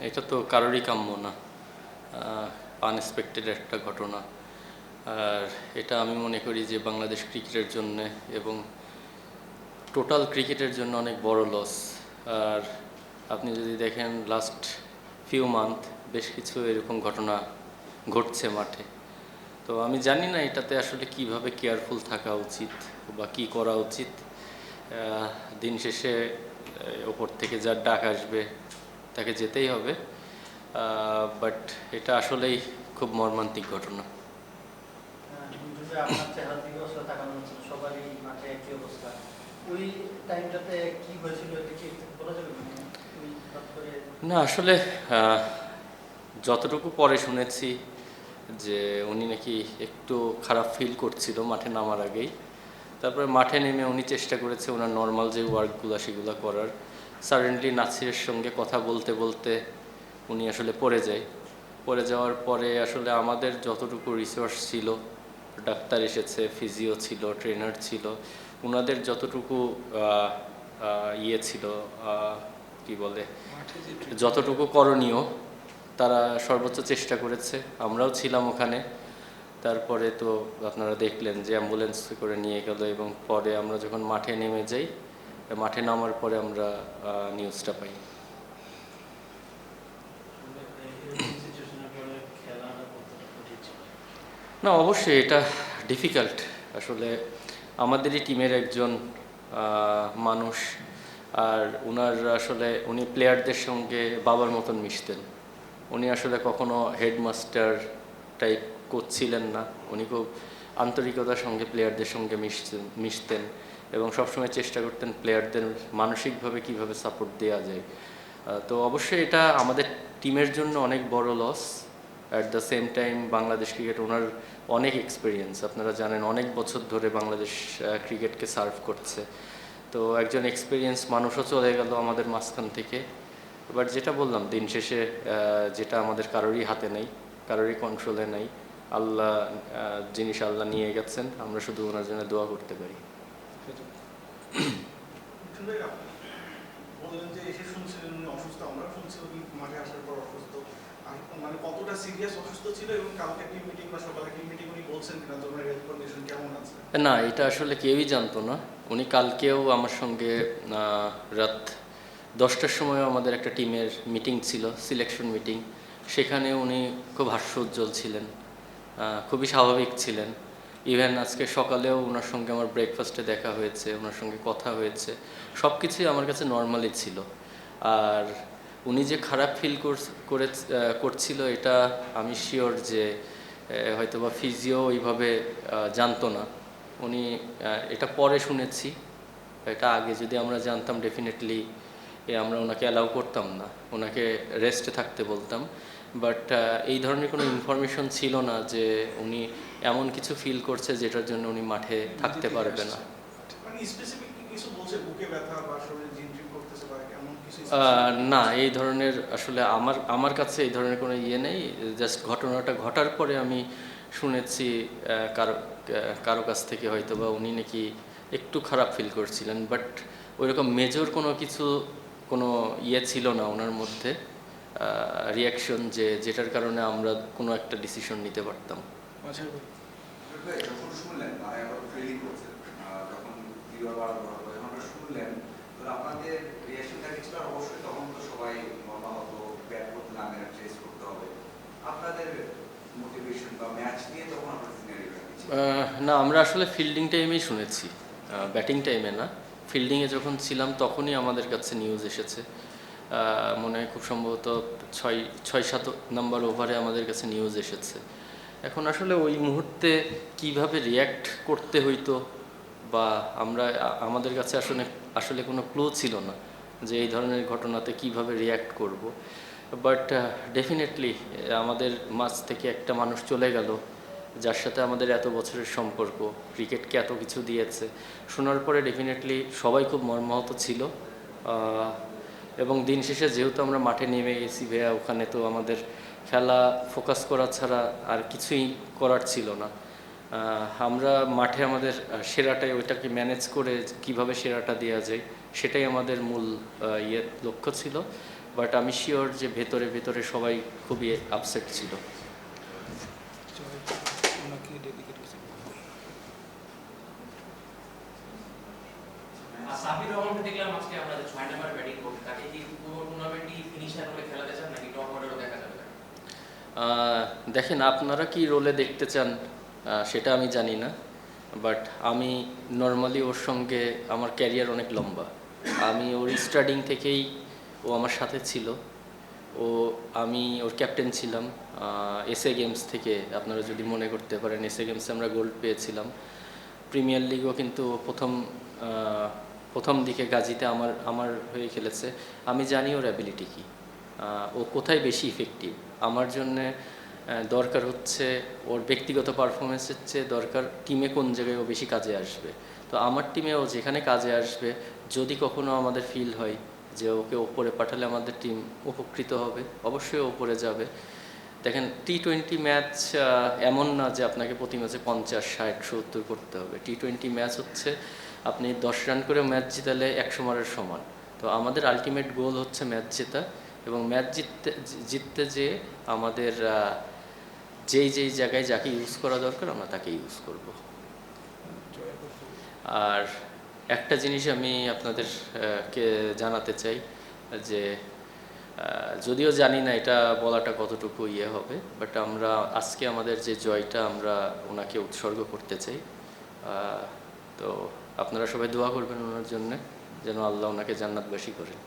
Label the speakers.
Speaker 1: এটা তো কারোরই কাম্য না, আনএক্সপেক্টেড একটা ঘটনা। আর এটা আমি মনে করি যে বাংলাদেশ ক্রিকেটের জন্য এবং টোটাল ক্রিকেটের জন্য অনেক বড় লস। আর আপনি যদি দেখেন লাস্ট ফিউ মান্থ বেশ কিছু এরকম ঘটনা ঘটছে মাঠে। তো আমি জানি না এটাতে আসলে কিভাবে কেয়ারফুল থাকা উচিত বা কি করা উচিত। দিন শেষে ওপর থেকে যার ডাক আসবে তাকে যেতেই হবে, বাট এটা আসলেই খুব মর্মান্তিক ঘটনা।
Speaker 2: আপনার চেহারা দিকে আসলে তাকানো হচ্ছিল, সবারই মাঠে একই অবস্থা। ওই টাইমটাতে কি হয়েছিল এটা কি একটু বলা যাবে?
Speaker 1: না আসলে যতটুকু পরে শুনেছি যে উনি নাকি একটু খারাপ ফিল করছিল মাঠে নামার আগেই। তারপরে মাঠে নেমে উনি চেষ্টা করেছে ওনার নর্মাল যে ওয়ার্কগুলো সেগুলো করার। সাডেনলি নাসিরের সঙ্গে কথা বলতে বলতে উনি আসলে পড়ে যাওয়ার পরে আসলে আমাদের যতটুকু রিসোর্স ছিল, ডাক্তার এসেছে, ফিজিও ছিল, ট্রেনার ছিল, ওনাদের যতটুকু ইয়ে ছিল, কি বলে, যতটুকু করণীয় তারা সর্বোচ্চ চেষ্টা করেছে। আমরাও ছিলাম ওখানে। তারপরে তো আপনারা দেখলেন যে অ্যাম্বুলেন্স করে নিয়ে গেল এবং পরে আমরা যখন মাঠে নেমে যাই, মাঠে নামার পরে আমরা নিউজটা পাই। না অবশ্যই এটা ডিফিকাল্ট। আসলে আমাদেরই টিমের একজন মানুষ, আর উনি প্লেয়ারদের সঙ্গে বাবার মতন মিশতেন। উনি আসলে কখনো হেডমাস্টার টাইপ কোচ ছিলেন না। উনি খুব আন্তরিকতার সঙ্গে প্লেয়ারদের সঙ্গে মিশতেন এবং সবসময় চেষ্টা করতেন প্লেয়ারদের মানসিকভাবে কিভাবে সাপোর্ট দেওয়া যায়। তো অবশ্যই এটা আমাদের টিমের জন্য অনেক বড় loss. At the same time Bangladesh cricket, ওনার অনেক এক্সপিরিয়েন্স, আপনারা জানেন অনেক বছর ধরে বাংলাদেশ ক্রিকেটকে সার্ভ করছে। তো একজন এক্সপিরিয়েন্স মানুষও চলে গেল আমাদের মাঝখান থেকে। বাট যেটা বললাম, দিন শেষে যেটা আমাদের কারোরই হাতে নেই, কারোরই কন্ট্রোলে নেই। আল্লাহ জিনিস আল্লাহ নিয়ে গেছেন, আমরা শুধু ওনার জন্য দোয়া করতে পারি।
Speaker 3: বললেন যে এসে শুনছিলেন উনি অসুস্থ, আমরা শুনছি উনি মাঠে আসার পর অসুস্থ। মানে কতটা সিরিয়াস অসুস্থ ছিল এবং কালকে টিম মিটিং বা সকালে টিম মিটিং উনি বলছেন কিনা যে ওনার হেলথ কন্ডিশন কেমন আছে?
Speaker 1: না, এটা আসলে কেউই জানতো না। উনি কালকেও আমার সঙ্গে রাত 10টার সময় আমাদের একটা টিমের মিটিং ছিল, সিলেকশন মিটিং। সেখানে উনি খুব হাস্যোজ্জ্বল ছিলেন, খুবই স্বাভাবিক ছিলেন। ইভেন আজকে সকালেও ওনার সঙ্গে আমার ব্রেকফাস্টে দেখা হয়েছে, ওনার সঙ্গে কথা হয়েছে, সব কিছুই আমার কাছে নর্মালি ছিল। আর উনি যে খারাপ ফিল করছিল এটা আমি শিওর যে হয়তোবা ফিজিও ওইভাবে জানতো না। উনি এটা পরে শুনেছি, এটা আগে যদি আমরা জানতাম ডেফিনেটলি আমরা ওনাকে অ্যালাউ করতাম না, ওনাকে রেস্টে থাকতে বলতাম। বাট এই ধরনের কোনো ইনফরমেশন ছিল না যে উনি এমন কিছু ফিল করছে যেটার জন্য উনি মাঠে থাকতে পারবে না। না, এই ধরনের আসলে আমার কাছে এই ধরনের কোনো ইয়ে নেই। জাস্ট ঘটনাটা ঘটার পরে আমি শুনেছি কারো কাছ থেকে হয়তো বা উনি নাকি একটু খারাপ ফিল করছিলেন, বাট ওইরকম মেজর কোনো ইয়ে ছিল না ওনার মধ্যে, রিয়াকশন যেটার কারণে আমরা কোনো একটা ডিসিশন নিতে পারতাম।
Speaker 4: আপনাদের রিঅ্যাকশনটা কি ছিল? অবশ্যই তখন তো সবাই বলা হতো ব্যাট করতে নামে ট্রেস করতে হবে, আপনাদের মোটিভেশন বা ম্যাচ নিয়ে তখন আপনাদের সিনারিওটা কি ছিল?
Speaker 1: না, আমরা আসলে ফিল্ডিং টাইমেই শুনেছি, ব্যাটিং টাইমে না। ফিল্ডিংয়ে যখন ছিলাম তখনই আমাদের কাছে নিউজ এসেছে। মনে হয় খুব সম্ভবত 6-7 নম্বর ওভারে আমাদের কাছে নিউজ এসেছে। এখন আসলে ওই মুহূর্তে কিভাবে রিয়্যাক্ট করতে হইতো বা আমাদের কাছে আসলে কোনো ক্লু ছিল না যে এই ধরনের ঘটনাতে কিভাবে রিয়্যাক্ট করব। বাট ডেফিনেটলি আমাদের মাঝ থেকে একটা মানুষ চলে গেল যার সাথে আমাদের এত বছরের সম্পর্ক, ক্রিকেটকে এত কিছু দিয়েছে। শোনার পরে ডেফিনেটলি সবাই খুব মর্মাহত ছিল। এবং দিন শেষে যেহেতু আমরা মাঠে নেমে গেছি ভাইয়া, ওখানে তো আমাদের খেলা ফোকাস করা ছাড়া আর কিছুই করার ছিল না। আমরা মাঠে আমাদের সেরাটাই, ওইটাকে ম্যানেজ করে কিভাবে সেরাটা দেওয়া যায় সেটাই আমাদের মূল লক্ষ্য ছিল। বাট আমি শিওর যে ভেতরে ভেতরে সবাই খুবই আপসেট ছিল।
Speaker 5: সাবির রহমানকে দেখলাম আজকে আমরা যে 6 নাম্বার ব্যাটিং করতে, তাকে কি পুরো টুর্নামেন্টই ফিনিশার রোলে খেলাতে চান নাকি টপ অর্ডারও দেখা যাবে?
Speaker 1: দেখেন আপনারা কি রোলে দেখতে চান সেটা আমি জানি না, বাট আমি নর্মালি ওর সঙ্গে আমার ক্যারিয়ার অনেক লম্বা। আমি ওর স্টার্টিং থেকেই ও আমার সাথে ছিল। আমি ওর ক্যাপ্টেন ছিলাম এসএ গেমস থেকে, আপনারা যদি মনে করতে পারেন এসএ গেমসে আমরা গোল্ড পেয়েছিলাম। প্রিমিয়ার লিগও কিন্তু প্রথম দিকে গাজীতে আমার হয়ে খেলেছে। আমি জানি ওর অ্যাবিলিটি কী, ও কোথায় বেশি ইফেক্টিভ। আমার জন্যে দরকার হচ্ছে ওর ব্যক্তিগত পারফরমেন্সের চেয়ে দরকার টিমে কোন জায়গায় ও বেশি কাজে আসবে। তো আমার টিমে ও যেখানে কাজে আসবে, যদি কখনো আমাদের ফিল হয় যে ওকে ওপরে পাঠালে আমাদের টিম উপকৃত হবে, অবশ্যই ওপরে যাবে। দেখেন টি-20 ম্যাচ এমন না যে আপনাকে প্রতি ম্যাচে 50, 60, 70 করতে হবে। টি-20 ম্যাচ হচ্ছে আপনি 10 রান করে ম্যাচ জিতালে 100 মারের সমান। তো আমাদের আলটিমেট গোল হচ্ছে ম্যাচ জেতা, এবং ম্যাচ জিততে যে আমাদের যেই জায়গায় যাকে ইউজ করা দরকার আমরা তাকে ইউজ করব। আর একটা জিনিস আমি আপনাদেরকে জানাতে চাই যে যদিও জানি না এটা বলাটা কতটুকু হবে, বাট আমরা আজকে আমাদের যে জয়টা আমরা ওনাকে উৎসর্গ করতে চাই। তো আপনারা সবাই দোয়া করবেন ওনার জন্য, যেন আল্লাহ ওনাকে জান্নাতবাসী করেন।